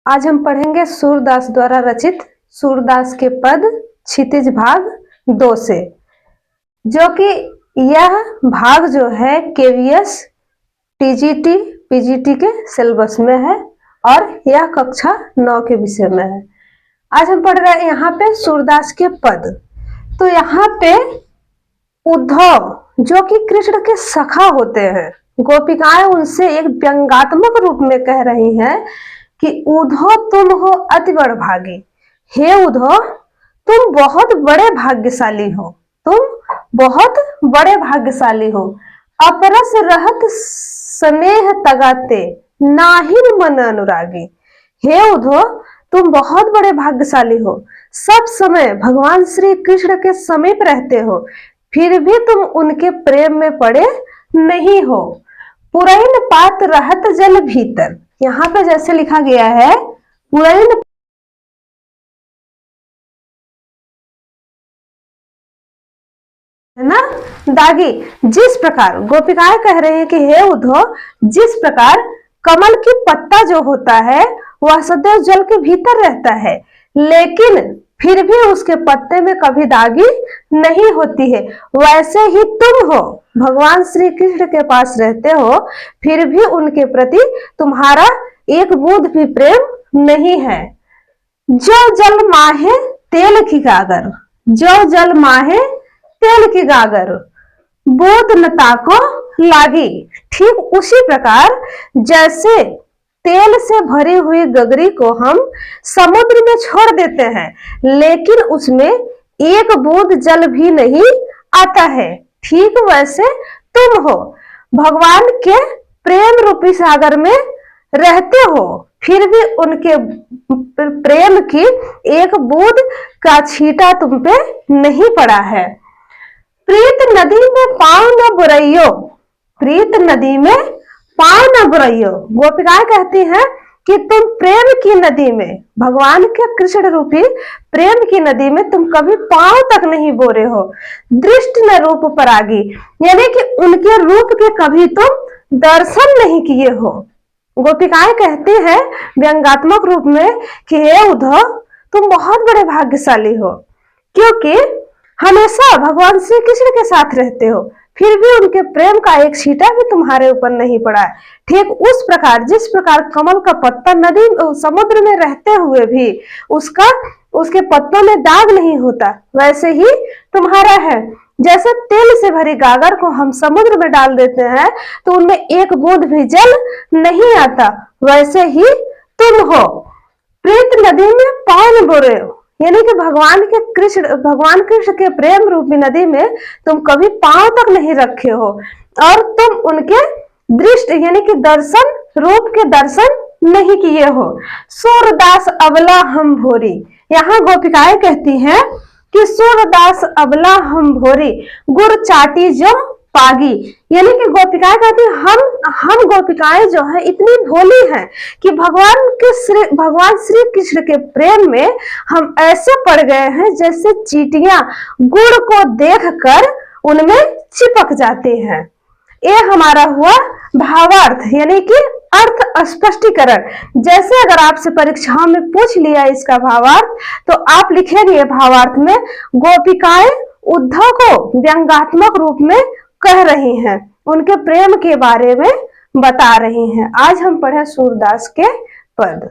आज हम पढ़ेंगे सूरदास द्वारा रचित सूरदास के पद क्षितिज भाग 2 से, जो कि यह भाग जो है केवीएस टीजीटी पीजीटी के सिलेबस में है और यह कक्षा 9 के विषय में है। आज हम पढ़ रहे हैं यहाँ पे सूरदास के पद। तो यहाँ पे उद्धव जो कि कृष्ण के सखा होते हैं, गोपिकाएं उनसे एक व्यंगात्मक रूप में कह रही हैं कि उद्धव तुम हो अति बड़ भागी। हे उद्धव, तुम बहुत बड़े भाग्यशाली हो, तुम बहुत बड़े भाग्यशाली हो। अपरस रहत स्नेह तगाते नाहिन मन अनुरागी। हे उद्धव, तुम बहुत बड़े भाग्यशाली हो, सब समय भगवान श्री कृष्ण के समीप रहते हो, फिर भी तुम उनके प्रेम में पड़े नहीं हो। पुरैन पात रहत जल भीतर, यहाँ पे जैसे लिखा गया है पुरैन है ना दागी। जिस प्रकार गोपिकाएं कह रहे हैं कि हे उद्धव, जिस प्रकार कमल की पत्ता जो होता है वह सदैव जल के भीतर रहता है, लेकिन फिर भी उसके पत्ते में कभी दागी नहीं होती है, वैसे ही तुम हो, भगवान श्री कृष्ण के पास रहते हो, फिर भी उनके प्रति तुम्हारा एक बूंद भी प्रेम नहीं है। जो जल माहे तेल की गागर, जो जल माहे तेल की गागर, बूंद न ताको लागी। ठीक उसी प्रकार जैसे तेल से भरी हुई गगरी को हम समुद्र में छोड़ देते हैं, लेकिन उसमें एक बूंद जल भी नहीं आता है, ठीक वैसे तुम हो, भगवान के प्रेम रूपी सागर में रहते हो, फिर भी उनके प्रेम की एक बूंद का छींटा तुम पे नहीं पड़ा है। प्रीत नदी में पांव न बुरइयो, प्रीत नदी में पांव न बुरइयो। गोपिकाएं कहती हैं कि तुम प्रेम की नदी में, भगवान के कृष्ण रूपी प्रेम की नदी में तुम कभी पांव तक नहीं बोरे हो। दृष्टि न रूप परागी, यानी कि उनके रूप के कभी तुम दर्शन नहीं किए हो। गोपिकाएं कहती हैं व्यंगात्मक रूप में कि हे उद्धव, तुम बहुत बड़े भाग्यशाली हो, क्योंकि हमेशा भगवान श्री कृष्ण के साथ रहते हो, फिर भी उनके प्रेम का एक छींटा भी तुम्हारे ऊपर नहीं पड़ा है। ठीक उस प्रकार जिस प्रकार कमल का पत्ता नदी समुद्र में रहते हुए भी उसके पत्तों में दाग नहीं होता, वैसे ही तुम्हारा है। जैसे तेल से भरी गागर को हम समुद्र में डाल देते हैं तो उनमें एक बूंद भी जल नहीं आता, वैसे ही तुम हो। प्रीत नदी में पांव बोरे हो, यानी कि भगवान कृष्ण के प्रेम रूपी नदी में तुम कभी पांव तक नहीं रखे हो, और तुम उनके दृष्टि यानी कि दर्शन रूप के दर्शन नहीं किए हो। सूरदास अबला हम भोरी, यहाँ गोपिकाएं कहती हैं कि सूरदास अबला हम भोरी, गुर चाटी जो पागी, यानी कि गोपिकाएं कहती हम गोपिकाएं जो है इतनी भोली हैं कि भगवान श्री कृष्ण के प्रेम में हम ऐसे पड़ गए हैं जैसे चींटियां गुड़ को देखकर उनमें चिपक जाते हैं। ये हमारा हुआ भावार्थ, यानी कि अर्थ स्पष्टीकरण। जैसे अगर आपसे परीक्षाओं में पूछ लिया इसका भावार्थ, तो आप लिखेंगे भावार्थ में गोपिकाएं उद्धव को व्यंगात्मक रूप में कह रही हैं, उनके प्रेम के बारे में बता रही हैं। आज हम पढ़े सूरदास के पद।